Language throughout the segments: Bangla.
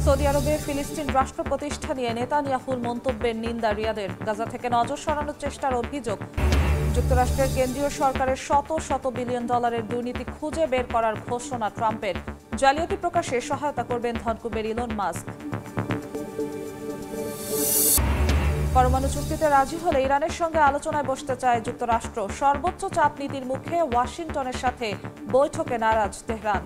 সৌদি আরবে ফিলিস্তিন রাষ্ট্র প্রতিষ্ঠা নিয়ে নেতানিয়াহুর মন্তব্যের নিন্দা রিয়াদের। গাজা থেকে নজর সরানোর চেষ্টার অভিযোগ। যুক্তরাষ্ট্রের কেন্দ্রীয় সরকারের শত শত বিলিয়ন ডলারের দুর্নীতি খুঁজে বের করার ঘোষণা ট্রাম্পের। জালিয়াতি প্রকাশে সহায়তা করবেন ধনকুবের ইলন মাস্ক। পরমাণু চুক্তিতে রাজি হলে ইরানের সঙ্গে আলোচনায় বসতে চায় যুক্তরাষ্ট্র। সর্বোচ্চ চাপ নীতির মুখে ওয়াশিংটনের সাথে বৈঠকে নারাজ তেহরান।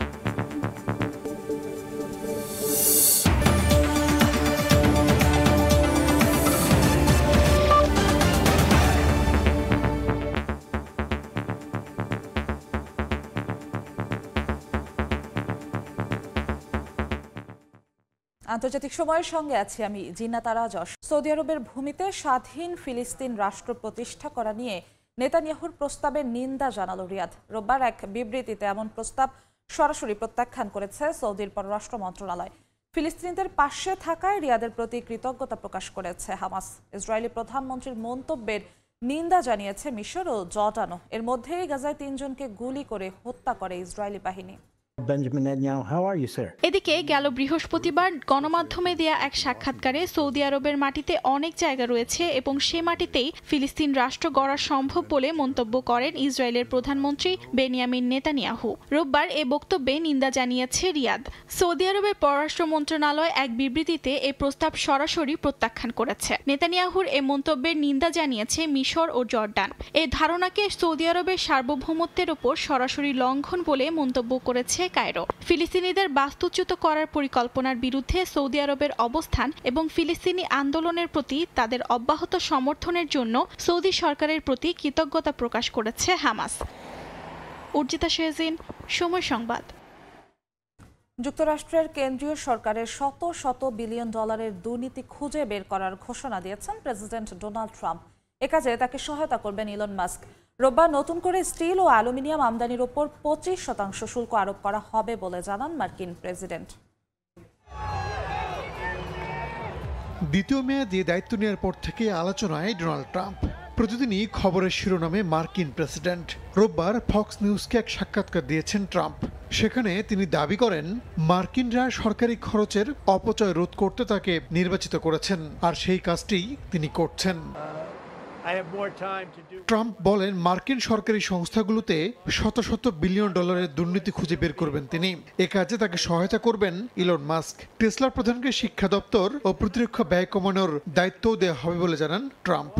আন্তর্জাতিক সময়ের সঙ্গে আছি আমি জিন্নাত আরা যশ। সৌদি আরবের ভূমিতে স্বাধীন ফিলিস্তিন রাষ্ট্র প্রতিষ্ঠা করা নিয়ে নেতানিয়াহুর প্রস্তাবের নিন্দা জানালো রিয়াদ। রোববার এক বিবৃতিতে এমন প্রস্তাব সরাসরি প্রত্যাখ্যান করেছে সৌদির পররাষ্ট্র মন্ত্রণালয়। ফিলিস্তিনিদের পাশে থাকায় রিয়াদের প্রতি কৃতজ্ঞতা প্রকাশ করেছে হামাস। ইসরায়েলি প্রধানমন্ত্রীর মন্তব্যের নিন্দা জানিয়েছে মিশর ও জর্ডানও। এর মধ্যেই গাজায় ৩ জনকে গুলি করে হত্যা করে ইসরায়েলি বাহিনী। এদিকে গেল বৃহস্পতিবার গণমাধ্যমে দেয়া এক সাক্ষাৎকারে সৌদি আরবের মাটিতে অনেক জায়গা রয়েছে এবং সে মাটিতেই ফিলিস্তিন রাষ্ট্র গড়া সম্ভব বলে মন্তব্য করেন ইসরায়েলের প্রধানমন্ত্রী বেনিয়ামিন নেতানিয়াহু। রোববার এ বক্তব্যে নিন্দা জানিয়েছে রিয়াদ। সৌদি আরবের পররাষ্ট্র মন্ত্রণালয় এক বিবৃতিতে এ প্রস্তাব সরাসরি প্রত্যাখ্যান করেছে। নেতানিয়াহুর এ মন্তব্যের নিন্দা জানিয়েছে মিশর ও জর্ডান। এ ধারণাকে সৌদি আরবের সার্বভৌমত্বের ওপর সরাসরি লঙ্ঘন বলে মন্তব্য করেছে কায়রো। ফিলিস্তিনিদের বাস্তুচ্যুত করার পরিকল্পনার বিরুদ্ধে সৌদি আরবের অবস্থান এবং ফিলিস্তিনি আন্দোলনের প্রতি তাদের অব্যাহত সমর্থনের জন্য সৌদি সরকারের প্রতি কৃতজ্ঞতা প্রকাশ করেছে হামাস। উর্জিতা শেহজিন, সময় সংবাদ। যুক্তরাষ্ট্রের কেন্দ্রীয় সরকারের শত শত বিলিয়ন ডলারের দুর্নীতি খুঁজে বের করার ঘোষণা দিয়েছেন প্রেসিডেন্ট ডোনাল্ড ট্রাম্প। এ কাজে তাকে সহায়তা করবেন ইলন মাস্ক। রোববার নতুন করে স্টিল ও অ্যালুমিনিয়াম আমদানির ওপর 25% শুল্ক আরোপ করা হবে বলে জানান মার্কিন প্রেসিডেন্ট। দ্বিতীয় মেয়াদে দায়িত্ব নেওয়ার পর থেকে আলোচনায় ডোনাল্ড ট্রাম্প। প্রতিদিনই খবরের শিরোনামে মার্কিন প্রেসিডেন্ট। রোববার ফক্স নিউজকে এক সাক্ষাৎকার দিয়েছেন ট্রাম্প। সেখানে তিনি দাবি করেন মার্কিনরা সরকারি খরচের অপচয় রোধ করতে তাকে নির্বাচিত করেছেন, আর সেই কাজটিই তিনি করছেন। ট্রাম্প বলেন মার্কিন সরকারি সংস্থাগুলোতে শত শত বিলিয়ন ডলারের দুর্নীতি খুঁজে বের করবেন তিনি। এ কাজে তাকে সহায়তা করবেন ইলন মাস্ক। টেসলার প্রধানকে শিক্ষা দপ্তর ও প্রতিরক্ষা ব্যয় কমানোর দায়িত্বও দেওয়া হবে বলে জানান ট্রাম্প।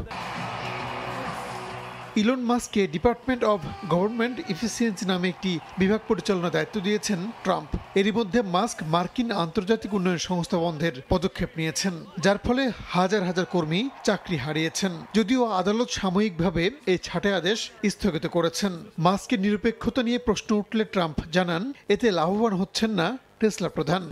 ইলন মাস্ককে ডিপার্টমেন্ট অব গভর্নমেন্ট এফিসিয়েন্সি নামে একটি বিভাগ পরিচালনার দায়িত্ব দিয়েছেন ট্রাম্প। এরই মধ্যে মাস্ক মার্কিন আন্তর্জাতিক উন্নয়ন সংস্থা বন্ধের পদক্ষেপ নিয়েছেন, যার ফলে হাজার হাজার কর্মী চাকরি হারিয়েছেন। যদিও আদালত সাময়িকভাবে এই ছাঁটাই আদেশ স্থগিত করেছেন। মাস্কের নিরপেক্ষতা নিয়ে প্রশ্ন উঠলে ট্রাম্প জানান এতে লাভবান হচ্ছেন না টেসলা প্রধান।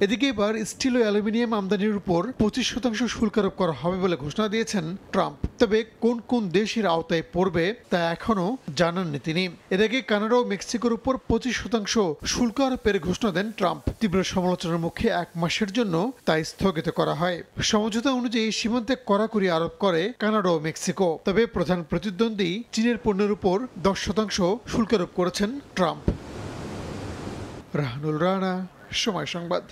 এদিকে এবার স্টিল ও অ্যালুমিনিয়াম আমদানির উপর 25% শুল্ক আরোপ করা হবে বলে ঘোষণা দিয়েছেন ট্রাম্প। তবে কোন কোন দেশের আওতায় পড়বে তা এখনও জানাননি তিনি। এর আগে কানাডা ও মেক্সিকোর উপর 25% শুল্ক আরোপের ঘোষণা দেন ট্রাম্প। তীব্র সমালোচনার মুখে 1 মাসের জন্য তা স্থগিত করা হয়। সমঝোতা অনুযায়ী সীমান্তে কড়াকড়ি আরোপ করে কানাডা ও মেক্সিকো। তবে প্রধান প্রতিদ্বন্দ্বী চীনের পণ্যের উপর 10% শুল্ক আরোপ করেছেন ট্রাম্প। রাহানুল রানা, সময় সংবাদ।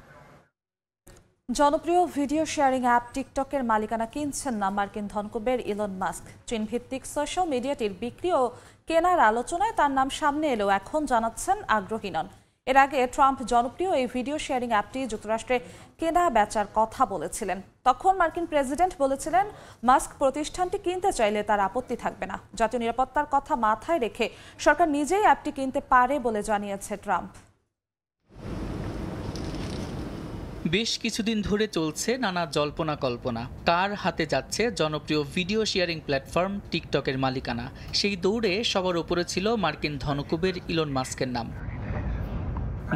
জনপ্রিয় ভিডিও শেয়ারিং অ্যাপ টিকটকের মালিকানা কিনছেন না মার্কিন ধনকুবের ইলন মাস্ক। চীন ভিত্তিক সোশ্যাল মিডিয়াটির বিক্রি ও কেনার আলোচনায় তার নাম সামনে এলেও এখন জানাচ্ছেন আগ্রহী নন। এর আগে ট্রাম্প জনপ্রিয় এই ভিডিও শেয়ারিং অ্যাপটি যুক্তরাষ্ট্রে কেনা বেচার কথা বলেছিলেন। তখন মার্কিন প্রেসিডেন্ট বলেছিলেন মাস্ক প্রতিষ্ঠানটি কিনতে চাইলে তার আপত্তি থাকবে না। জাতীয় নিরাপত্তার কথা মাথায় রেখে সরকার নিজেই অ্যাপটি কিনতে পারে বলে জানিয়েছে ট্রাম্প। বেশ কিছুদিন ধরে চলছে নানা জল্পনা কল্পনা। কার হাতে যাচ্ছে জনপ্রিয় ভিডিও শেয়ারিং প্ল্যাটফর্ম টিকটকের মালিকানা? সেই দৌড়ে সবার উপরে ছিল মার্কিন ধনকুবের ইলন মাস্কের নাম।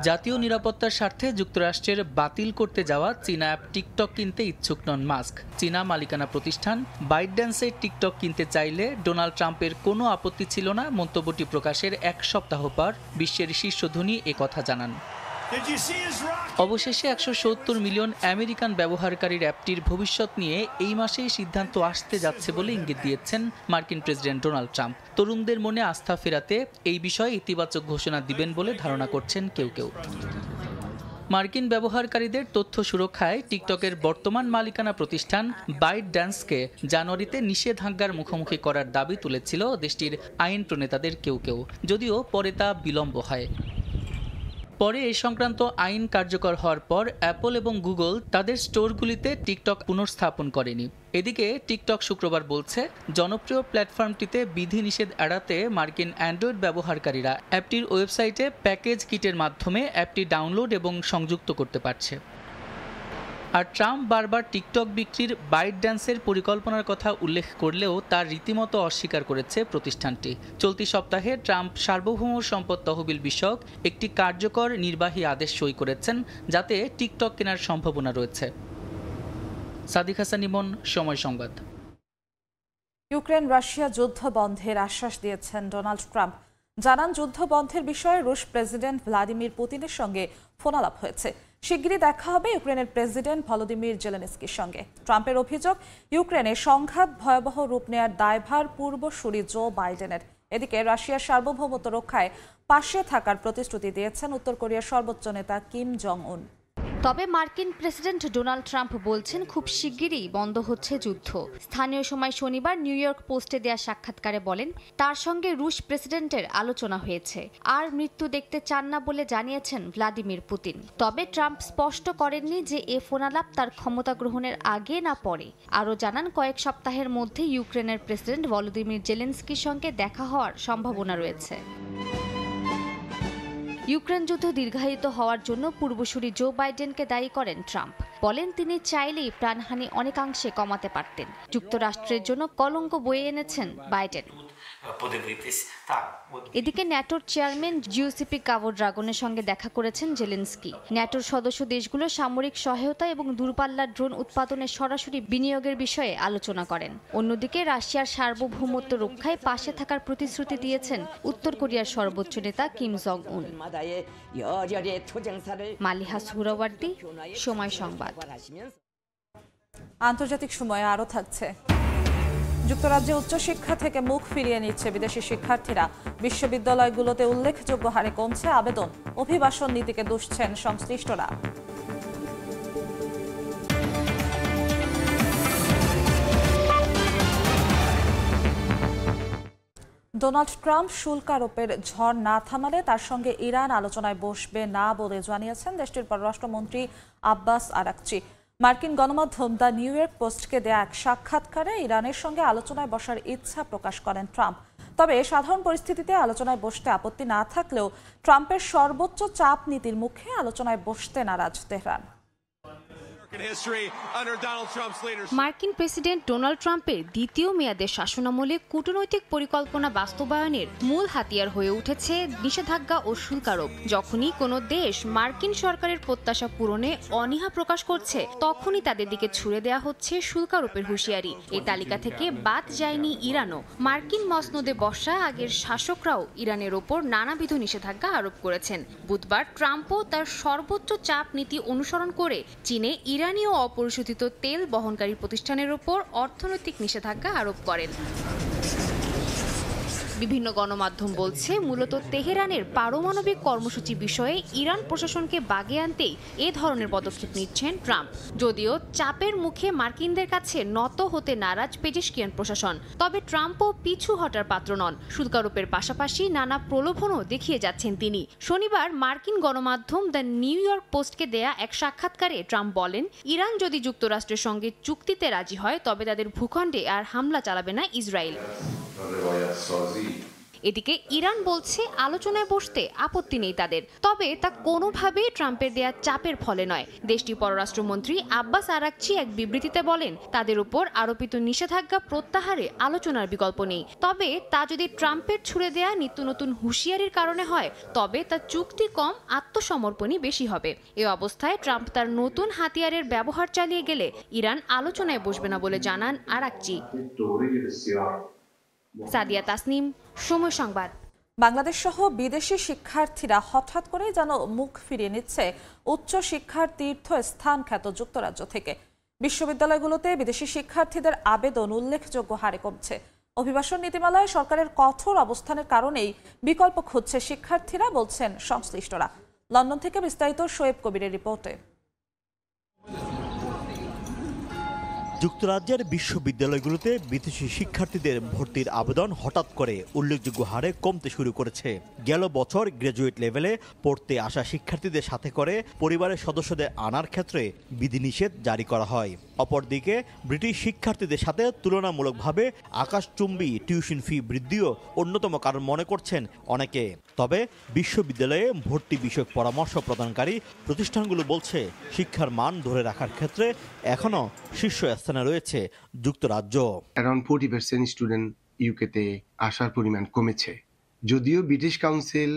জাতীয় নিরাপত্তার স্বার্থে যুক্তরাষ্ট্রের বাতিল করতে যাওয়া চীনা অ্যাপ টিকটক কিনতে ইচ্ছুক নন মাস্ক। চীনা মালিকানা প্রতিষ্ঠান বাইটড্যান্সের টিকটক কিনতে চাইলে ডোনাল্ড ট্রাম্পের কোনো আপত্তি ছিল না। মন্তব্যটি প্রকাশের 1 সপ্তাহ পর বিশ্বের শীর্ষধনী একথা জানান। অবশেষে 170 মিলিয়ন আমেরিকান ব্যবহারকারীর অ্যাপটির ভবিষ্যৎ নিয়ে এই মাসেই সিদ্ধান্ত আসতে যাচ্ছে বলে ইঙ্গিত দিয়েছেন মার্কিন প্রেসিডেন্ট ডোনাল্ড ট্রাম্প। তরুণদের মনে আস্থা ফেরাতে এই বিষয়ে ইতিবাচক ঘোষণা দিবেন বলে ধারণা করছেন কেউ কেউ। মার্কিন ব্যবহারকারীদের তথ্য সুরক্ষায় টিকটকের বর্তমান মালিকানা প্রতিষ্ঠান বাইট ড্যান্সকে জানুয়ারিতে নিষেধাজ্ঞার মুখোমুখি করার দাবি তুলেছিল দেশটির আইন প্রণেতাদের কেউ কেউ, যদিও পরে তা বিলম্ব হয়। পরে এ সংক্রান্ত আইন কার্যকর হওয়ার পর অ্যাপল এবং গুগল তাদের স্টোরগুলিতে টিকটক পুনর্স্থাপন করেনি। এদিকে টিকটক শুক্রবার বলছে, জনপ্রিয় প্ল্যাটফর্মটিতে বিধিনিষেধ এড়াতে মার্কিন অ্যান্ড্রয়েড ব্যবহারকারীরা অ্যাপটির ওয়েবসাইটে প্যাকেজ কিটের মাধ্যমে অ্যাপটি ডাউনলোড এবং সংযুক্ত করতে পারছে। আর ট্রাম্প বারবার টিকটক বিক্রির বাইট ড্যান্সের পরিকল্পনার কথা উল্লেখ করলেও তার রীতিমতো অস্বীকার করেছে প্রতিষ্ঠানটি। চলতি সপ্তাহে ট্রাম্প সার্বভৌম সম্পদ তহবিল বিষয়ক একটি কার্যকর নির্বাহী আদেশ সই করেছেন, যাতে টিকটক কেনার সম্ভাবনা রয়েছে। সাদিক হাসান ইমন, সময় সংবাদ। ইউক্রেন রাশিয়া যুদ্ধ বন্ধের আশ্বাস দিয়েছেন ডোনাল্ড ট্রাম্প। জানান, যুদ্ধ বন্ধের বিষয়ে রুশ প্রেসিডেন্ট ভ্লাদিমির পুতিনের সঙ্গে ফোনালাপ হয়েছে। শিগগিরই দেখা হবে ইউক্রেনের প্রেসিডেন্ট ভলোদিমির জেলেনস্কির সঙ্গে। ট্রাম্পের অভিযোগ, ইউক্রেনে সংঘাত ভয়াবহ রূপ নেয়ার দায়ভার পূর্বসূরি জো বাইডেনের। এদিকে রাশিয়ার সার্বভৌমত্ব রক্ষায় পাশে থাকার প্রতিশ্রুতি দিয়েছেন উত্তর কোরিয়ার সর্বোচ্চ নেতা কিম জং উন। তবে মার্কিন প্রেসিডেন্ট ডোনাল্ড ট্রাম্প বলছেন খুব শিগগিরই বন্ধ হচ্ছে যুদ্ধ। স্থানীয় সময় শনিবার নিউ ইয়র্ক পোস্টে দেয়া সাক্ষাৎকারে বলেন, তার সঙ্গে রুশ প্রেসিডেন্টের আলোচনা হয়েছে, আর মৃত্যু দেখতে চান না বলে জানিয়েছেন ভ্লাদিমির পুতিন। তবে ট্রাম্প স্পষ্ট করেননি যে এ ফোনালাপ তার ক্ষমতা গ্রহণের আগে না পরে। আরও জানান, কয়েক সপ্তাহের মধ্যে ইউক্রেনের প্রেসিডেন্ট ভলোদিমির জেলেনস্কির সঙ্গে দেখা হওয়ার সম্ভাবনা রয়েছে। ইউক্রেন যুদ্ধ দীর্ঘায়িত হওয়ার জন্য পূর্বসূরি জো বাইডেনকে দায়ী করেন ট্রাম্প। বলেন, তিনি চাইলেই প্রাণহানি অনেকাংশে কমাতে পারতেন। যুক্তরাষ্ট্রের জন্য কলঙ্ক বয়ে এনেছেন বাইডেন। এদিকে ন্যাটোর চেয়ারম্যান জিউসিপি কাভো-ড্রাগনের সঙ্গে দেখা করেছেন জেলেনস্কি। ন্যাটোর সদস্য দেশগুলোর সামরিক সহায়তা এবং দূরপাল্লার ড্রোন উৎপাদনে সরাসরি বিনিয়োগের বিষয়ে আলোচনা করেন। অন্যদিকে রাশিয়ার সার্বভৌমত্ব রক্ষায় পাশে থাকার প্রতিশ্রুতি দিয়েছেন উত্তর কোরিয়ার সর্বোচ্চ নেতা কিম জং উন। মালিহা সুহরাওয়ার্দী, সময় সংবাদ। আন্তর্জাতিক সময়ে আরও থাকছে, যুক্তরাজ্যে উচ্চশিক্ষা থেকে মুখ ফিরিয়ে নিচ্ছে বিদেশি শিক্ষার্থীরা। বিশ্ববিদ্যালয়গুলোতে উল্লেখযোগ্য হারে কমছে আবেদন। অভিবাসন নীতিকে দুষছেন সংশ্লিষ্টরা। ডোনাল্ড ট্রাম্প শুল্ক আরোপের ঝড় না থামালে তার সঙ্গে ইরান আলোচনায় বসবে না বলে জানিয়েছেন দেশটির পররাষ্ট্রমন্ত্রী আব্বাস আরাকচি। মার্কিন গণমাধ্যম দ্য নিউ ইয়র্ক পোস্টকে দেয়া এক সাক্ষাৎকারে ইরানের সঙ্গে আলোচনায় বসার ইচ্ছা প্রকাশ করেন ট্রাম্প। তবে সাধারণ পরিস্থিতিতে আলোচনায় বসতে আপত্তি না থাকলেও ট্রাম্পের সর্বোচ্চ চাপ নীতির মুখে আলোচনায় বসতে নারাজ তেহরান। মার্কিন প্রেসিডেন্ট ডোনাল্ড ট্রাম্পের দ্বিতীয় মেয়াদের শাসনামলে কূটনৈতিক পরিকল্পনা বাস্তবায়নের মূল হাতিয়ার হয়ে উঠেছে নিষেধাজ্ঞা ও শুল্ক আরোপ। যখনই কোনো দেশ মার্কিন সরকারের প্রত্যাশা পূরণে অনীহা প্রকাশ করছে, তখনই তাদের দিকে ছুড়ে দেওয়া হচ্ছে শুল্ক আরোপের হুঁশিয়ারি। এই তালিকা থেকে বাদ যায়নি ইরানও। মার্কিন মসনদে বসা আগের শাসকরাও ইরানের ওপর নানাবিধ নিষেধাজ্ঞা আরোপ করেছেন। বুধবার ট্রাম্পও তার সর্বোচ্চ চাপ নীতি অনুসরণ করে চীনে ইরানীয় অপরিশোধিত তেল বহনকারী প্রতিষ্ঠানের উপর অর্থনৈতিক নিষেধাজ্ঞা আরোপ করেন। বিভিন্ন গণমাধ্যম বলছে, মূলত তেহরানের পারমাণবিক কর্মসূচি বিষয়ে ইরান প্রশাসনকে বাগে আনতেই এ ধরনের পদক্ষেপ নিচ্ছেন ট্রাম্প। যদিও চাপের মুখে মার্কিনদের কাছে নত হতে নারাজ পেজিশকিয়ান প্রশাসন, তবে ট্রাম্পও পিছু হটার পাত্র নন। শুল্কারোপের পাশাপাশি নানা প্রলোভনও দেখিয়ে যাচ্ছেন তিনি। শনিবার মার্কিন গণমাধ্যম দ্য নিউ ইয়র্ক পোস্টকে দেয়া এক সাক্ষাৎকারে ট্রাম্প বলেন, ইরান যদি যুক্তরাষ্ট্রের সঙ্গে চুক্তিতে রাজি হয়, তবে তাদের ভূখণ্ডে আর হামলা চালাবে না ইসরায়েল। এদিকে ইরান বলছে আলোচনায় বসতে আপত্তি নেই তাদের, তবে তা কোনোভাবেই ট্রাম্পের দেয়া চাপের ফলে নয়। দেশটির পররাষ্ট্রমন্ত্রী আব্বাস আরাকচি এক বিবৃতিতে বলেন, তাদের উপর আরোপিত নিষেধাজ্ঞা প্রত্যাহারে আলোচনার বিকল্প নেই। তবে তা যদি ট্রাম্পের ছুড়ে দেয়া নিত্য নতুন হুঁশিয়ারির কারণে হয়, তবে তা চুক্তি কম, আত্মসমর্পণই বেশি হবে। এ অবস্থায় ট্রাম্প তার নতুন হাতিয়ারের ব্যবহার চালিয়ে গেলে ইরান আলোচনায় বসবে না বলে জানান আরাকচি। সাদিয়া তাসনিম, সময় সংবাদ। বাংলাদেশ সহ বিদেশি শিক্ষার্থীরা হঠাৎ করে যেন মুখ ফিরিয়ে নিচ্ছে উচ্চ শিক্ষার তীর্থস্থান খ্যাত যুক্তরাজ্য থেকে। বিশ্ববিদ্যালয়গুলোতে বিদেশি শিক্ষার্থীদের আবেদন উল্লেখযোগ্য হারে কমছে। অভিবাসন নীতিমালায় সরকারের কঠোর অবস্থানের কারণেই বিকল্প খুঁজছে শিক্ষার্থীরা, বলছেন সংশ্লিষ্টরা। লন্ডন থেকে বিস্তারিত শোয়েব কবিরের রিপোর্টে। যুক্তরাজ্যের বিশ্ববিদ্যালয়গুলোতে বিদেশি শিক্ষার্থীদের ভর্তির আবেদন হঠাৎ করে উল্লেখযোগ্য হারে কমতে শুরু করেছে। গেল বছর গ্র্যাজুয়েট লেভেলে পড়তে আসা শিক্ষার্থীদের সাথে করে পরিবারের সদস্যদের আনার ক্ষেত্রে বিধিনিষেধ জারি করা হয়। অপরদিকে ব্রিটিশ শিক্ষার্থীদের সাথে তুলনামূলকভাবে আকাশচুম্বী টিউশন ফি বৃদ্ধিও অন্যতম কারণ মনে করছেন অনেকে। তবে বিশ্ববিদ্যালয়ে ভর্তি বিষয়ক পরামর্শ প্রদানকারী প্রতিষ্ঠানগুলো বলছে শিক্ষার মান ধরে রাখার ক্ষেত্রে এখনো শীর্ষ স্থানে রয়েছে যুক্তরাজ্য। অ্যারাউন্ড 40% স্টুডেন্ট ইউকেতে আসার পরিমাণ কমেছে, যদিও ব্রিটিশ কাউন্সিল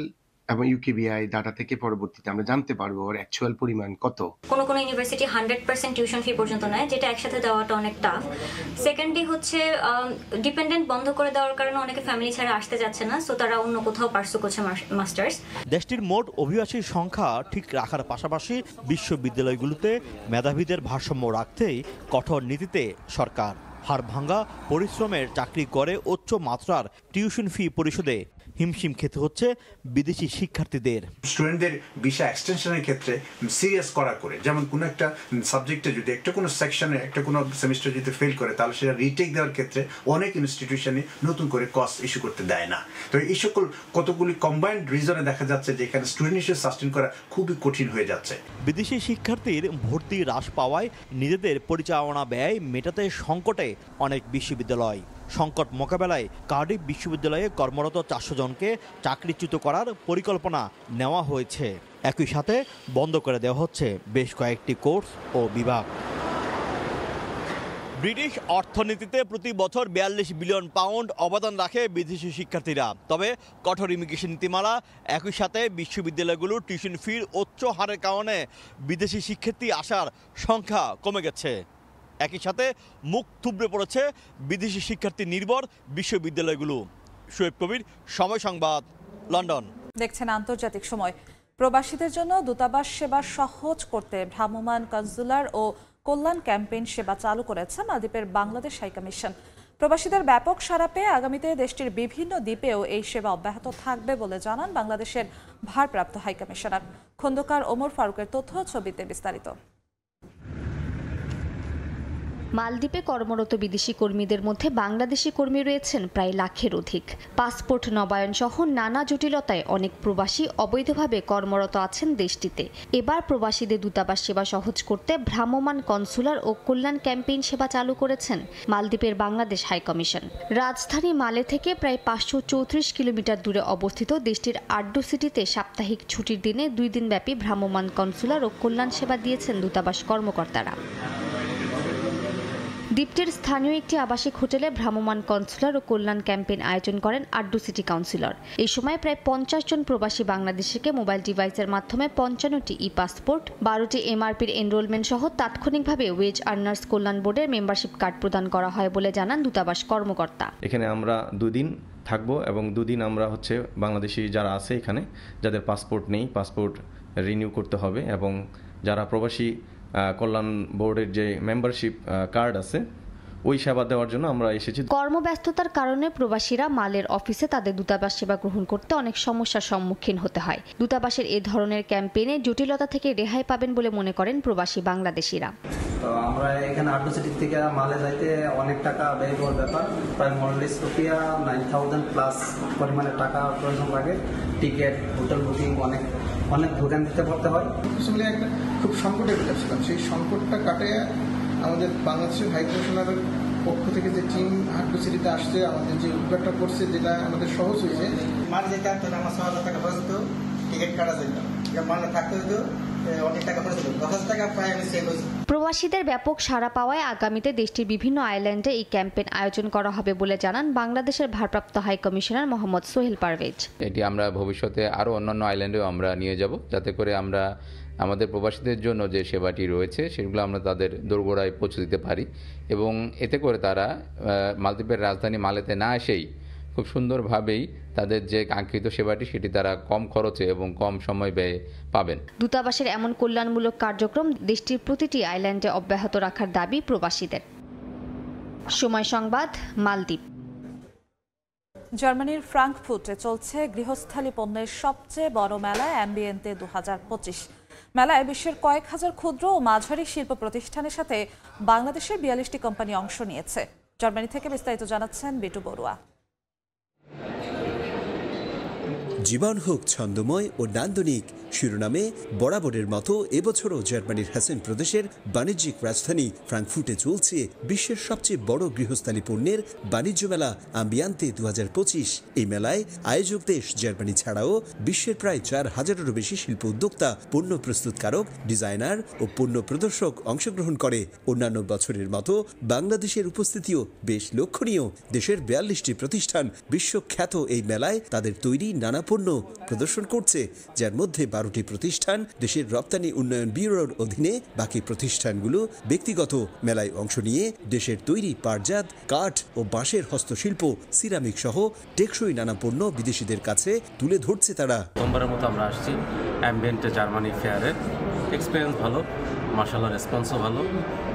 এবং ইউকেবিআই ডাটা থেকে পরবর্তীতে আমরা জানতে পারবো ওর অ্যাকচুয়াল পরিমাণ কত। কোনো কোনো ইউনিভার্সিটি 100% টিউশন ফি পর্যন্ত নেয়, যেটা একসাথে দেওয়াটা অনেক টাফ। সেকেন্ডলি হচ্ছে ডিপেন্ডেন্ট বন্ধ করে দেওয়ার কারণে অনেকে ফ্যামিলি ছাড়া আসতে যাচ্ছে না, সো তারা অন্য কোথাও পার্সু করছে মাস্টার্স। দেশটির মোট অভিবাসীর সংখ্যা ঠিক রাখার পাশাপাশি বিশ্ববিদ্যালয়গুলোতে মেধাবীদের ভারসাম্য রাখতেই কঠোর নীতিতে সরকার। হাড়ভাঙ্গা পরিশ্রমের চাকরি করে উচ্চ মাত্রার টিউশন ফি পরিশোধে হিমশিম খেতে হচ্ছে বিদেশি শিক্ষার্থীদের। স্টুডেন্টদের ভিসা এক্সটেনশনের ক্ষেত্রে সিরিয়াস করা করে, যেমন কোনো একটা সাবজেক্টে যদি একটা কোনো সেকশনে একটা কোনো সেমিস্টার যদি ফেল করে, তাহলে সেটা রিটেক দেওয়ার ক্ষেত্রে অনেক ইনস্টিটিউশনে নতুন করে কস্ট ইস্যু করতে দেয় না। তো এই সকল কতগুলি কম্বাইন্ড রিজনে দেখা যাচ্ছে যে এখানে স্টুডেন্ট হিসেবে সাস্টেন করা খুবই কঠিন হয়ে যাচ্ছে। বিদেশি শিক্ষার্থীর ভর্তি হ্রাস পাওয়ায় নিজেদের পরিচালনা ব্যয় মেটাতে সংকটে অনেক বিশ্ববিদ্যালয়। সংকট মোকাবেলায় কার্ডিফ বিশ্ববিদ্যালয়ে কর্মরত 400 জনকে চাকরিচ্যুত করার পরিকল্পনা নেওয়া হয়েছে। একই সাথে বন্ধ করে দেওয়া হচ্ছে বেশ কয়েকটি কোর্স ও বিভাগ। ব্রিটিশ অর্থনীতিতে প্রতি বছর 42 বিলিয়ন পাউন্ড অবদান রাখে বিদেশি শিক্ষার্থীরা। তবে কঠোর ইমিগ্রেশন নীতিমালা একই সাথে বিশ্ববিদ্যালয়গুলোর টিউশন ফির উচ্চ হারের কারণে বিদেশি শিক্ষার্থী আসার সংখ্যা কমে গেছে। একই সাথে মুখ থুবড়ে পড়েছে বিদেশি শিক্ষার্থী নির্ভর বিশ্ববিদ্যালয়গুলো। শোয়েব কবির, সময় সংবাদ, লন্ডন। দেখছেন আন্তর্জাতিক সময়। প্রবাসীদের জন্য দূতাবাস সেবা সহজ করতে ভ্রাম্যমাণ কনসুলার ও কল্যাণ ক্যাম্পেইন সেবা চালু করেছে মালদ্বীপের বাংলাদেশ হাইকমিশন। প্রবাসীদের ব্যাপক সাড়া পেয়ে আগামীতে দেশটির বিভিন্ন দ্বীপেও এই সেবা অব্যাহত থাকবে বলে জানান বাংলাদেশের ভারপ্রাপ্ত হাইকমিশনার। খন্দকার ওমর ফারুকের তথ্য, ছবিতে বিস্তারিত। মালদ্বীপে কর্মরত বিদেশি কর্মীদের মধ্যে বাংলাদেশি কর্মী রয়েছেন প্রায় লাখের অধিক। পাসপোর্ট নবায়ন সহ নানা জটিলতায় অনেক প্রবাসী অবৈধভাবে কর্মরত আছেন দেশটিতে। এবার প্রবাসীদের দূতাবাস সেবা সহজ করতে ভ্রাম্যমাণ কনসুলার ও কল্যাণ ক্যাম্পেইন সেবা চালু করেছেন মালদ্বীপের বাংলাদেশ হাইকমিশন। রাজধানী মালে থেকে প্রায় 534 কিলোমিটার দূরে অবস্থিত দেশটির আড্ডু সিটিতে সাপ্তাহিক ছুটির দিনে 2 দিনব্যাপী ভ্রাম্যমাণ কনসুলার ও কল্যাণ সেবা দিয়েছেন দূতাবাস কর্মকর্তারা। দ্বীপটির স্থানীয় একটি আবাসিক হোটেলে ভ্রাম্যমাণ কনসুলার ও কল্যাণ ক্যাম্পেইন আয়োজন করেন আড্ডু সিটি কাউন্সিলর। এই সময় প্রায় 50 জন প্রবাসী বাংলাদেশিকে মোবাইল ডিভাইসের মাধ্যমে 55টি ই পাসপোর্ট, 12টি এমআরপির এনরোলমেন্ট সহ তাৎক্ষণিকভাবে ওয়েজ আর্নার্স কল্যাণ বোর্ডের মেম্বারশিপ কার্ড প্রদান করা হয় বলে জানান দূতাবাস কর্মকর্তা। এখানে আমরা 2 দিন থাকবো এবং 2 দিন আমরা বাংলাদেশি যারা আছে এখানে, যাদের পাসপোর্ট নেই, পাসপোর্ট রিনিউ করতে হবে, এবং যারা প্রবাসী কল্যাণ বোর্ডের যে মেম্বারশিপ কার্ড আছে ওই সেবা দেওয়ার জন্য আমরা এসেছি। কর্মব্যস্ততার কারণে প্রবাসীরা মালের অফিসে তাদের দূতাবাস সেবা গ্রহণ করতে অনেক সমস্যার সম্মুখীন হতে হয়। দূতাবাসের এ ধরনের ক্যাম্পেইনে জটিলতা থেকে রেহাই পাবেন বলে মনে করেন প্রবাসী বাংলাদেশিরা। তো আমরা এখানে আড্ডু সিটি থেকে মালে যাইতে অনেক টাকা ব্যয় করার ব্যাপার, প্রায় মোরলেস রুপিয়া 9000 প্লাস পরিমাণের টাকা প্রয়োজন লাগে। টিকিট, হোটেল বুকিং অনেক দোকান দিতে পড়তে হয়। আসলে একটা খুব সংকটের ভিতরে ছিলাম, সেই সংকটটা কাটিয়ে আমাদের বাংলাদেশের হাইকমিশনারের পক্ষ থেকে যে টিম আড্ডু সিটিতে আসছে, আমাদের যে উদ্যোগটা করছে, যেটা আমাদের সহজ হয়েছে। মাল যেতে আমার 6000 টাকা খরচ হতো, টিকিট কাটা যেত, মালে থাকতে হতো অনেক টাকা খরচ হতো, 10,000 টাকা প্রায় আমি সেভ হয়েছে। প্রবাসীদের ব্যাপক সাড়া পাওয়ায় আগামীতে দেশটির বিভিন্ন আইল্যান্ডে এই ক্যাম্পেইন আয়োজন করা হবে বলে জানান বাংলাদেশের ভারপ্রাপ্ত হাইকমিশনার মোহাম্মদ সোহেল পারভেজ। এটি আমরা ভবিষ্যতে আরও অন্যান্য আইল্যান্ডেও আমরা নিয়ে যাব, যাতে করে আমরা আমাদের প্রবাসীদের জন্য যে সেবাটি রয়েছে সেগুলো আমরা তাদের দোরগোড়ায় পৌঁছে দিতে পারি, এবং এতে করে তারা মালদ্বীপের রাজধানী মালেতে না এসেই খুব সুন্দরভাবেই তাদের যে কাঙ্ক্ষিত সেবাটি সেটি তারা কম খরচে এবং কম সময় ব্যয়ে পাবেন। দূতাবাসের এমন কল্যাণমূলক কার্যক্রম দেশটির প্রতিটি আইল্যান্ডে অব্যাহত রাখার দাবি প্রবাসীদের। সময় সংবাদ, মালদ্বীপ। জার্মানির ফ্রাঙ্কফুর্টে চলছে গৃহস্থালী পণ্যের সবচেয়ে বড় মেলা অ্যাম্বিয়েন্তে 2025। মেলায় বিশ্বের কয়েক হাজার ক্ষুদ্র ও মাঝারি শিল্প প্রতিষ্ঠানের সাথে বাংলাদেশের 42টি কোম্পানি অংশ নিয়েছে। জার্মানি থেকে বিস্তারিত জানাচ্ছেন বিটু বড়ুয়া। জীবন হোক ছন্দময় ও নান্দনিক শিরোনামে বরাবরের মতো এবছরও জার্মানির হেসেন প্রদেশের বাণিজ্যিক রাজধানী ফ্রাঙ্কফুর্টে চলছে বিশ্বের সবচেয়ে বড় গৃহস্থালী পণ্যের বাণিজ্য মেলা আম্বিয়ান্তে 2025। এই মেলায় আয়োজক দেশ জার্মানি ছাড়াও বিশ্বের প্রায় 4000-এরও বেশি শিল্প উদ্যোক্তা, পণ্য প্রস্তুতকারক, ডিজাইনার ও পণ্য প্রদর্শক অংশগ্রহণ করে। অন্যান্য বছরের মতো বাংলাদেশের উপস্থিতিও বেশ লক্ষণীয়। দেশের 42টি প্রতিষ্ঠান বিশ্বখ্যাত এই মেলায় তাদের তৈরি নানা পণ্য প্রদর্শন করছে, যার মধ্যে 12টি প্রতিষ্ঠান দেশের রপ্তানি উন্নয়ন ব্যুরোর অধীনে, বাকি প্রতিষ্ঠানগুলো ব্যক্তিগত। মেলায় অংশ নিয়ে দেশের তৈরি পাটজাত, কাঠ ও বাঁশের হস্তশিল্প, সিরামিক সহ টেকসই নানা পণ্য বিদেশিদের কাছে তুলে ধরছে তারা। প্রথমবারের মতো আমরা আসছি অ্যাম্বিয়েন্টে জার্মানি ফেয়ারে। এক্সপিরিয়েন্স ভালো, মাশাআল্লাহ রেসপন্সও ভালো।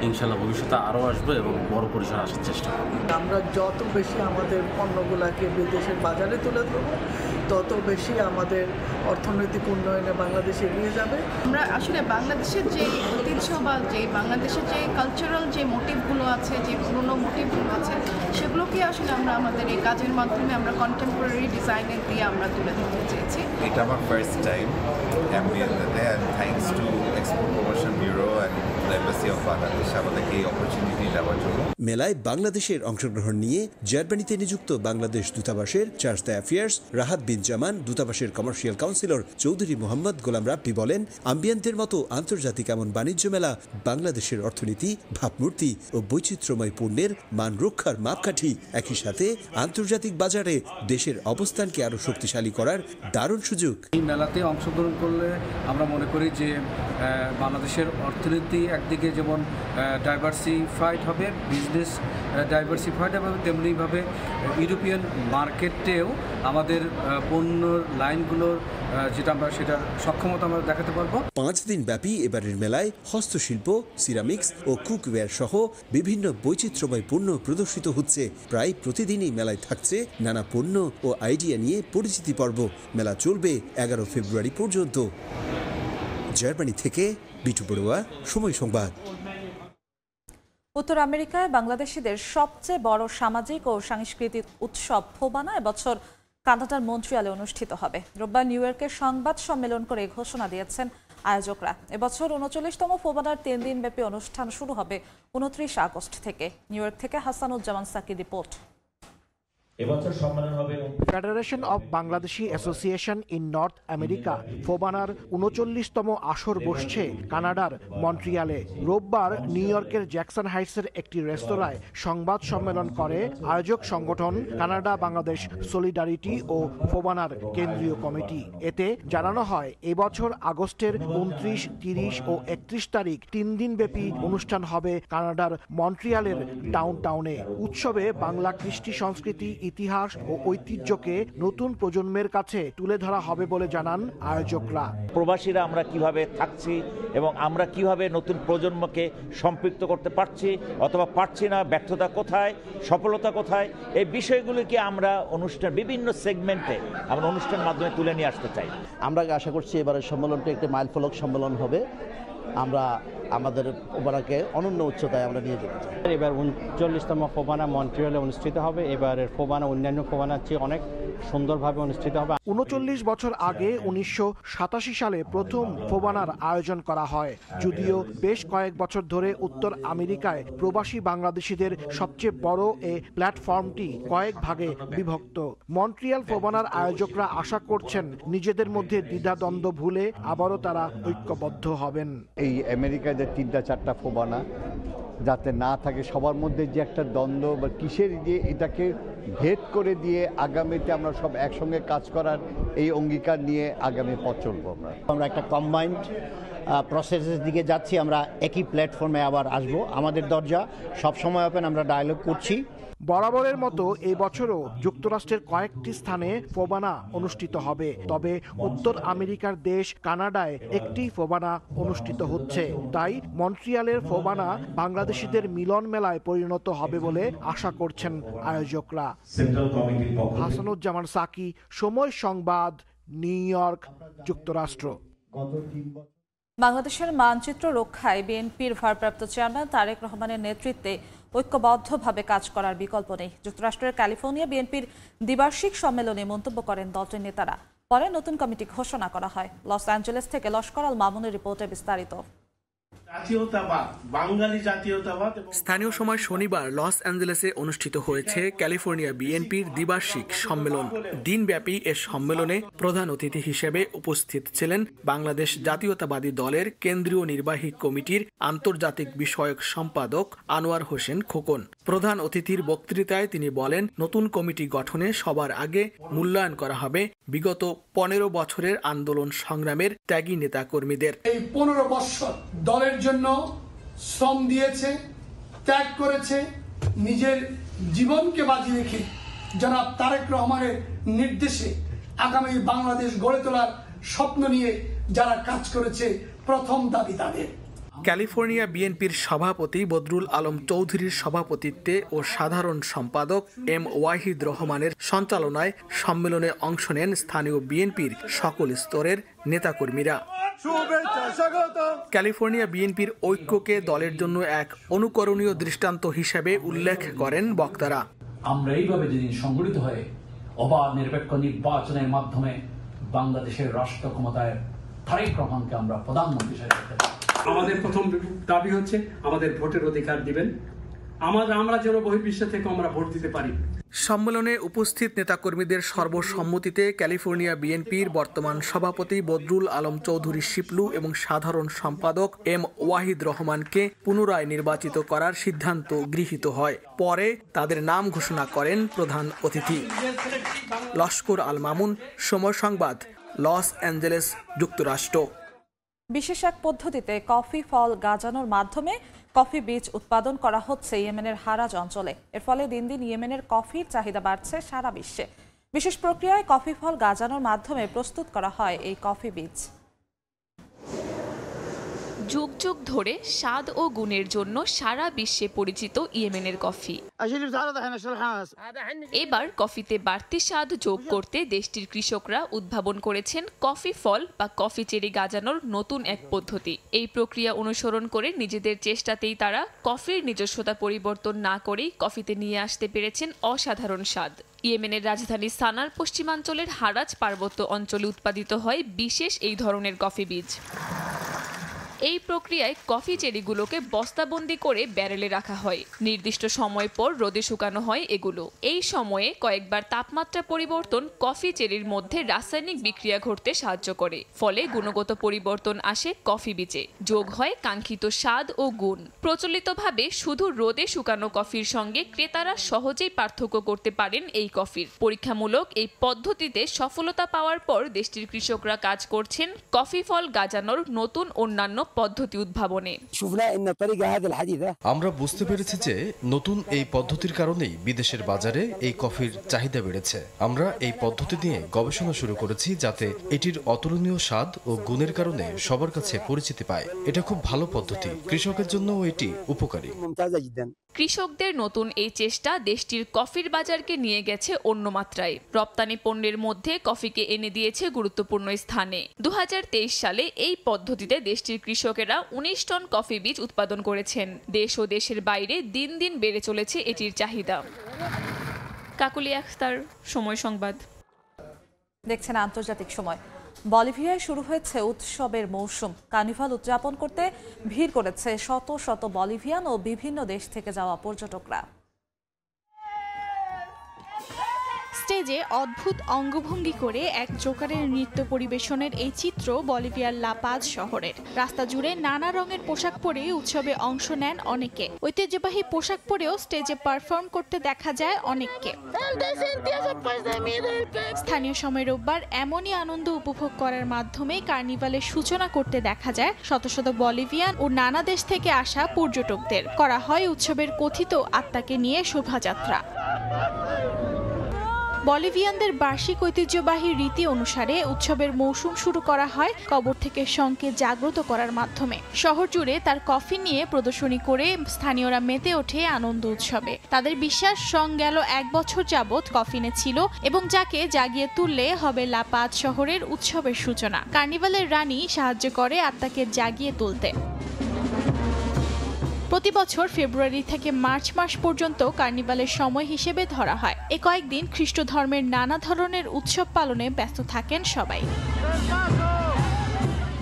ইনশাআল্লাহ ভবিষ্যতে আরও আসবে এবং বড় পরিসরে আসার চেষ্টা করব। আমরা যত বেশি আমাদের পণ্যগুলোকে বিদেশের বাজারে তুলে ধরব, তত বেশি আমাদের অর্থনৈতিক উন্নয়নে বাংলাদেশ এগিয়ে যাবে। আমরা আসলে বাংলাদেশের যে ঐতিহ্য বা যে বাংলাদেশের যে কালচারাল যে মোটিভগুলো আছে, যে পুরনো মোটিভগুলো আছে, সেগুলোকে আসলে আমরা আমাদের এই কাজের মাধ্যমে আমরা কন্টেম্পোরারি ডিজাইনের দিয়ে আমরা তুলে ধরতে চেয়েছি। এটা আমার ফার্স্ট টাইম অ্যাম্বিয়েন্টে, and thanks to export promotion bureau and the embassy of Bangladesh আমাদেরকে এই অপরচুনিটি দেওয়ার জন্য। মেলায় বাংলাদেশের অংশগ্রহণ নিয়ে জার্মানিতে নিযুক্ত বাংলাদেশ দূতাবাসের চার্জ দ্য অ্যাফেয়ার্স রাহাত বিন জামান, দূতাবাসের কমার্শিয়াল কাউন্সিলর চৌধুরী মোহাম্মদ গোলাম রাব্বি বলেন, আম্বিয়ান্তের মতো আন্তর্জাতিক এমন বাণিজ্য মেলা বাংলাদেশের অর্থনীতি, ভাবমূর্তি ও বৈচিত্র্যময় পণ্যের মান রক্ষার মাপকাঠি। একই সাথে আন্তর্জাতিক বাজারে দেশের অবস্থানকে আরও শক্তিশালী করার দারুণ সুযোগ। এই মেলাতে অংশগ্রহণ করলে আমরা মনে করি যে বাংলাদেশের অর্থনীতি একদিকে যেমন ডাইভার্সিফাইড হবে, বিজনেস ডাইভার্সিফাইড হবে, তেমনিভাবে ইউরোপিয়ান মার্কেটেও আমাদের পণ্য লাইনগুলোর যেটা আমরা সেটার সক্ষমতা আমরা দেখাতে পারবো। 5 দিন ব্যাপী এবারের মেলায় হস্তশিল্প, সিরামিক্স ও কুকওয়্যার সহ বিভিন্ন বৈচিত্র্যময় পণ্য প্রদর্শিত হচ্ছে। প্রায় প্রতিদিনই মেলায় থাকছে নানা পণ্য ও আইডিয়া নিয়ে পরিচিতি পর্ব। মেলা চলবে 11 ফেব্রুয়ারি পর্যন্ত। জার্মানি থেকে বিটু বড়ুয়া, সময় সংবাদ। উত্তর আমেরিকায় বাংলাদেশিদের সবচেয়ে বড় সামাজিক ও সাংস্কৃতিক উৎসব ফোবানা এবছর কানাডার মন্ট্রিয়ালে অনুষ্ঠিত হবে। রোববার নিউ ইয়র্কের সংবাদ সম্মেলন করে ঘোষণা দিয়েছেন আয়োজকরা। এবছর 39তম ফোবানার 3 দিনব্যাপী অনুষ্ঠান শুরু হবে 29 আগস্ট থেকে। নিউ ইয়র্ক থেকে Hasanuzzaman Sakir report. Federation of Bangladeshi association in North America ফোবানার 39তম আসর বসছে কানাডার মন্ট্রিয়ালে। রোববার নিউ ইয়র্কের জ্যাকসন হাইটসের একটি রেস্তোরাঁয় সংবাদ সম্মেলন করে আয়োজক সংগঠন কানাডা বাংলাদেশ সলিডারিটি ও ফোবানার কেন্দ্রীয় কমিটি। এতে জানানো হয়, এবছর আগস্টের 29, 30 ও 31 তারিখ 3 দিনব্যাপী অনুষ্ঠান হবে কানাডার মন্ট্রিয়ালের ডাউনটাউনে। উৎসবে বাংলা কৃষ্টি সংস্কৃতি, ইতিহাস ও ঐতিহ্যকে নতুন প্রজন্মের কাছে তুলে ধরা হবে বলে জানান আয়োজকরা। প্রবাসীরা আমরা কিভাবে থাকছি এবং আমরা কিভাবে নতুন প্রজন্মকে সম্পৃক্ত করতে পারছি অথবা পারছি না, ব্যর্থতা কোথায়, সফলতা কোথায়, এই বিষয়গুলিকে আমরা অনুষ্ঠান বিভিন্ন সেগমেন্টে আমরা অনুষ্ঠানের মাধ্যমে তুলে নিয়ে আসতে চাই। আমরা আশা করছি এবারের সম্মেলনটি একটি মাইলফলক সম্মেলন হবে। আমরা আমাদের ফোবানাকে অনন্য উচ্চতায় আমরা নিয়ে যেতে চাই। এবার 39তম ফোবানা মন্ট্রিয়ালে অনুষ্ঠিত হবে। এবারের ফোবানা অন্যান্য ফোবানার চেয়ে অনেক সুন্দরভাবে অনুষ্ঠিত হবে। 39 বছর আগে 1987 সালে প্রথম ফোবানার আয়োজন করা হয়। যদিও বেশ কয়েক বছর ধরে উত্তর আমেরিকায় প্রবাসী বাংলাদেশিদের সবচেয়ে বড় এই প্ল্যাটফর্মটি কয়েক ভাগে বিভক্ত। মন্ট্রিয়াল ফোবানার আয়োজকরা আশা করছেন নিজেদের মধ্যে দ্বিধাদ্বন্দ্ব ভুলে আবারও তারা ঐক্যবদ্ধ হবেন। এই আমেরিকায় যে 3-4টা ফোবানা যাতে না থাকে সবার মধ্যে যে একটা দ্বন্দ্ব বা কিসের দিয়ে এটাকে ভেদ করে দিয়ে আগামীতে আমরা সব একসঙ্গে কাজ করার এই অঙ্গীকার নিয়ে আগামী পথ চলবো। আমরা একটা কম্বাইন্ড প্রসেসের দিকে যাচ্ছি। আমরা একই প্ল্যাটফর্মে আবার আসব। আমাদের দরজা সবসময় ওপেন, আমরা ডায়ালগ করছি। বরাবরের মতো এই বছরও যুক্তরাষ্ট্রের কয়েকটি স্থানে ফোবানা অনুষ্ঠিত হবে, তবে উত্তর আমেরিকার দেশ কানাডায় একটি ফোবানা অনুষ্ঠিত হচ্ছে। তাই মন্ট্রিয়ালের ফোবানা বাংলাদেশিদের মিলন মেলায় পরিণত হবে বলে আশা করছেন আয়োজকরা। হাসানুজ্জামান সাকি, সময় সংবাদ, নিউ ইয়র্ক, যুক্তরাষ্ট্র। বাংলাদেশের মানচিত্র রক্ষায় বিএনপির ভারপ্রাপ্ত চেয়ারম্যান তারেক রহমানের নেতৃত্বে ঐক্যবদ্ধভাবে কাজ করার বিকল্প নেই। যুক্তরাষ্ট্রের ক্যালিফোর্নিয়া বিএনপির দ্বিবার্ষিক সম্মেলনে মন্তব্য করেন দলটির নেতারা। পরে নতুন কমিটি ঘোষণা করা হয়। লস অ্যাঞ্জেলেস থেকে লস্কর আল মামুনের রিপোর্টে বিস্তারিত। স্থানীয় সময় শনিবার লস অ্যাঞ্জেলেসে অনুষ্ঠিত হয়েছে ক্যালিফোর্নিয়া বিএনপির দ্বিবার্ষিক সম্মেলন। দিনব্যাপী এ সম্মেলনে প্রধান অতিথি হিসেবে উপস্থিত ছিলেন বাংলাদেশ জাতীয়তাবাদী দলের কেন্দ্রীয় নির্বাহী কমিটির আন্তর্জাতিক বিষয়ক সম্পাদক আনোয়ার হোসেন খোকন। প্রধান অতিথির বক্তৃতায় তিনি বলেন, নতুন কমিটি গঠনে সবার আগে মূল্যায়ন করা হবে বিগত 15 বছরের আন্দোলন সংগ্রামের ত্যাগী নেতা কর্মীদের। এই 15 বছর দলের জন্য শ্রম দিয়েছে, ত্যাগ করেছে, নিজের জীবনকে বাজি রেখে জনাব তারেক রহমানের নির্দেশে আগামী বাংলাদেশ গড়ে তোলার স্বপ্ন নিয়ে যারা কাজ করেছে, প্রথম দাবি তাদের। ক্যালিফোর্নিয়া বিএনপির সভাপতি বদরুল আলম চৌধুরীর সভাপতিত্বে ও সাধারণ সম্পাদক এম ওয়াহিদ রহমানের সঞ্চালনায় সম্মেলনে অংশ নেন স্থানীয় বিএনপির সকল স্তরের নেতাকর্মীরা। ক্যালিফোর্নিয়া বিএনপির ঐক্যকে দলের জন্য এক অনুকরণীয় দৃষ্টান্ত হিসেবে উল্লেখ করেন বক্তারা। আমরা এইভাবে যেদিন সংগঠিত হয়ে অবাধ নিরপেক্ষ নির্বাচনের মাধ্যমে বাংলাদেশের রাষ্ট্র ক্ষমতায় তারেক রহমানকে আমরা প্রধানমন্ত্রী হিসেবে করতে পারি। আমাদের প্রথম দাবি হচ্ছে আমাদের ভোটের অধিকার দিবেন, আমরা যেন বহির্বিশ্ব থেকে আমরা ভোট দিতে পারি। সম্মেলনে উপস্থিত নেতাকর্মীদের সর্বসম্মতিতে ক্যালিফোর্নিয়া বিএনপির বর্তমান সভাপতি বদরুল আলম চৌধুরী শিপলু এবং সাধারণ সম্পাদক এম ওয়াহিদ রহমানকে পুনরায় নির্বাচিত করার সিদ্ধান্ত গৃহীত হয়। পরে তাদের নাম ঘোষণা করেন প্রধান অতিথি। লস্কর আল মামুন, সময় সংবাদ, লস অ্যাঞ্জেলেস, যুক্তরাষ্ট্র। বিশেষ এক পদ্ধতিতে কফি ফল গাজানোর মাধ্যমে কফি বীজ উৎপাদন করা হচ্ছে ইয়েমেনের হারাজ অঞ্চলে। এর ফলে দিন দিন ইয়েমেনের কফির চাহিদা বাড়ছে সারা বিশ্বে। বিশেষ প্রক্রিয়ায় কফি ফল গাজানোর মাধ্যমে প্রস্তুত করা হয় এই কফি বীজ। যুগ যুগ ধরে স্বাদ ও গুণের জন্য সারা বিশ্বে পরিচিত ইয়েমেনের কফি। এবার কফিতে বাড়তি স্বাদ যোগ করতে দেশটির কৃষকরা উদ্ভাবন করেছেন কফি ফল বা কফি চেরি গাজানোর নতুন এক পদ্ধতি। এই প্রক্রিয়া অনুসরণ করে নিজেদের চেষ্টাতেই তারা কফির নিজস্বতা পরিবর্তন না করেই কফিতে নিয়ে আসতে পেরেছেন অসাধারণ স্বাদ। ইয়েমেনের রাজধানী সানার পশ্চিমাঞ্চলের হারাজ পার্বত্য অঞ্চলে উৎপাদিত হয় বিশেষ এই ধরনের কফি বীজ। এই প্রক্রিয়ায় কফি চেরিগুলোকে বস্তাবন্দি করে ব্যারেলে রাখা হয়। নির্দিষ্ট সময় পর রোদে শুকানো হয় এগুলো। এই সময়ে কয়েকবার তাপমাত্রা পরিবর্তন কফি চেরির মধ্যে রাসায়নিক বিক্রিয়া ঘটতে সাহায্য করে। ফলে গুণগত পরিবর্তন আসে কফি বীজে, যোগ হয় কাঙ্ক্ষিত স্বাদ ও গুণ। প্রচলিতভাবে শুধু রোদে শুকানো কফির সঙ্গে ক্রেতারা সহজেই পার্থক্য করতে পারেন এই কফির। পরীক্ষামূলক এই পদ্ধতিতে সফলতা পাওয়ার পর দেশটির কৃষকরা কাজ করছেন কফি ফল গাজানোর নতুন অন্যান্য পদ্ধতি উদ্ভাবনে। আমরা বুঝতে পেরেছি যে নতুন এই পদ্ধতির কারণেই বিদেশের বাজারে এই কফির চাহিদা বেড়েছে। আমরা এই পদ্ধতি নিয়ে গবেষণা শুরু করেছি যাতে এটির অতুলনীয় স্বাদ ও গুণের কারণে সবার কাছে পরিচিতি পায়। এটা খুব ভালো পদ্ধতি, কৃষকের জন্য এটি উপকারী। কৃষকদের নতুন এই চেষ্টা দেশটির কফির বাজারকে নিয়ে গেছে অন্য মাত্রায়। রপ্তানি পণ্যের মধ্যে কফিকে এনে দিয়েছে গুরুত্বপূর্ণ স্থানে। 2023 সালে এই পদ্ধতিতে দেশটির কৃষকেরা 19 টন কফি বীজ উৎপাদন করেছেন। দেশ ও দেশের বাইরে দিন দিন বেড়ে চলেছে এটির চাহিদা। কাকুলি আখতার, সময় সংবাদ। দেখছেন আন্তর্জাতিক সময়। বলিভিয়ায় শুরু হয়েছে উৎসবের মৌসুম। কার্নিভাল উদযাপন করতে ভিড় করেছে শত শত বলিভিয়ান ও বিভিন্ন দেশ থেকে যাওয়া পর্যটকরা। স্টেজে অদ্ভুত অঙ্গভঙ্গি করে এক জোকারের নৃত্য পরিবেশনের এই চিত্র বলিভিয়ার লা পাজ শহরের। রাস্তা জুড়ে নানা রঙের পোশাক পরে উৎসবে অংশ নেন অনেকে। ঐতিহ্যবাহী পোশাক পরেও স্টেজে পারফর্ম করতে দেখা যায় অনেককে। স্থানীয় সময় রোববার এমনই আনন্দ উপভোগ করার মাধ্যমে কার্নিভালের সূচনা করতে দেখা যায় শত শত বলিভিয়ান ও নানা দেশ থেকে আসা পর্যটকদের। করা হয় উৎসবের কথিত আত্মাকে নিয়ে শোভাযাত্রা। বলিভিয়ানদের বার্ষিক ঐতিহ্যবাহী রীতি অনুসারে উৎসবের মৌসুম শুরু করা হয় কবর থেকে শঙ্কে জাগ্রত করার মাধ্যমে। শহর জুড়ে তার কফি নিয়ে প্রদর্শনী করে স্থানীয়রা মেতে ওঠে আনন্দ উৎসবে। তাদের বিশ্বাস শং গেল 1 বছর যাবৎ কফিনে ছিল এবং যাকে জাগিয়ে তুললে হবে লা পাজ শহরের উৎসবের সূচনা। কার্নিভালের রানী সাহায্য করে আত্মাকে জাগিয়ে তুলতে। প্রতি বছর ফেব্রুয়ারি থেকে মার্চ মাস পর্যন্ত কার্নিভালের সময় হিসেবে ধরা হয়। এ কয়েকদিন খ্রিস্ট ধর্মের নানা ধরনের উৎসব পালনে ব্যস্ত থাকেন সবাই।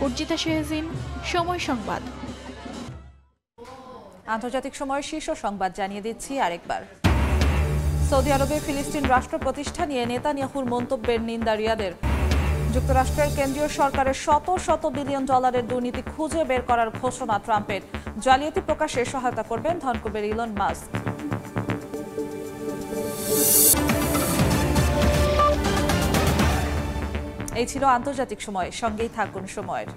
অর্জিতা শেহজিন, সময় সংবাদ। আন্তর্জাতিক সময়ের শীর্ষ সংবাদ জানিয়ে দিচ্ছি আরেকবার। সৌদি আরবে ফিলিস্তিন রাষ্ট্র প্রতিষ্ঠা নিয়ে নেতানিয়াহুর মন্তব্যের নিন্দা রিয়াদের। যুক্তরাষ্ট্রের কেন্দ্রীয় সরকারের শত শত বিলিয়ন ডলারের দুর্নীতি খুঁজে বের করার ঘোষণা ট্রাম্পের। জালিয়াতি প্রকাশে সহায়তা করবেন ধনকুবের ইলন মাস্ক। এই ছিল আন্তর্জাতিক সময়। সঙ্গেই থাকুন সময়ের।